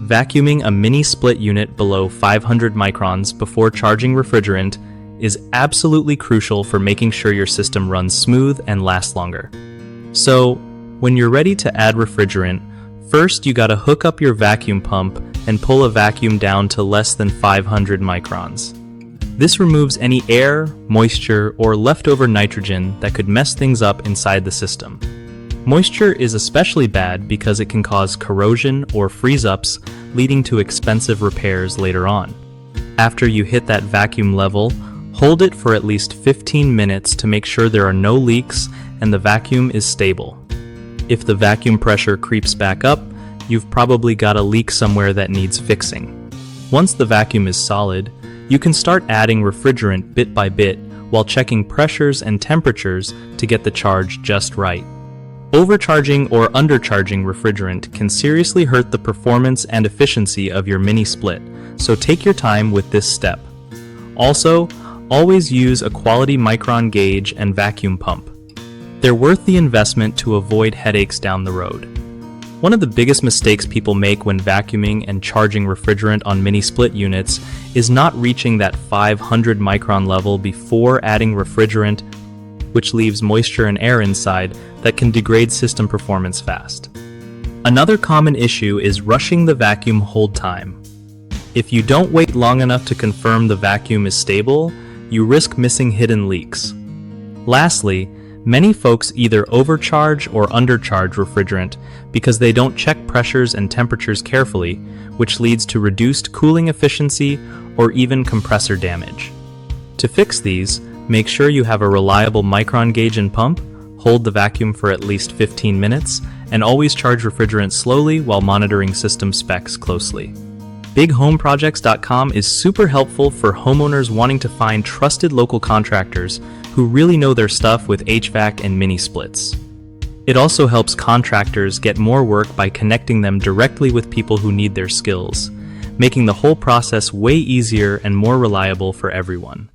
Vacuuming a mini split unit below 500 microns before charging refrigerant is absolutely crucial for making sure your system runs smooth and lasts longer. So, when you're ready to add refrigerant, first you gotta hook up your vacuum pump and pull a vacuum down to less than 500 microns. This removes any air, moisture, or leftover nitrogen that could mess things up inside the system. Moisture is especially bad because it can cause corrosion or freeze-ups, leading to expensive repairs later on. After you hit that vacuum level, hold it for at least 15 minutes to make sure there are no leaks and the vacuum is stable. If the vacuum pressure creeps back up, you've probably got a leak somewhere that needs fixing. Once the vacuum is solid, you can start adding refrigerant bit by bit while checking pressures and temperatures to get the charge just right. Overcharging or undercharging refrigerant can seriously hurt the performance and efficiency of your mini split, so take your time with this step. Also, always use a quality micron gauge and vacuum pump. They're worth the investment to avoid headaches down the road. One of the biggest mistakes people make when vacuuming and charging refrigerant on mini split units is not reaching that 500 micron level before adding refrigerant, which leaves moisture and air inside that can degrade system performance fast. Another common issue is rushing the vacuum hold time. If you don't wait long enough to confirm the vacuum is stable, you risk missing hidden leaks. Lastly, many folks either overcharge or undercharge refrigerant because they don't check pressures and temperatures carefully, which leads to reduced cooling efficiency or even compressor damage. To fix these, make sure you have a reliable micron gauge and pump, hold the vacuum for at least 15 minutes, and always charge refrigerant slowly while monitoring system specs closely. BigHomeProjects.com is super helpful for homeowners wanting to find trusted local contractors who really know their stuff with HVAC and mini splits. It also helps contractors get more work by connecting them directly with people who need their skills, making the whole process way easier and more reliable for everyone.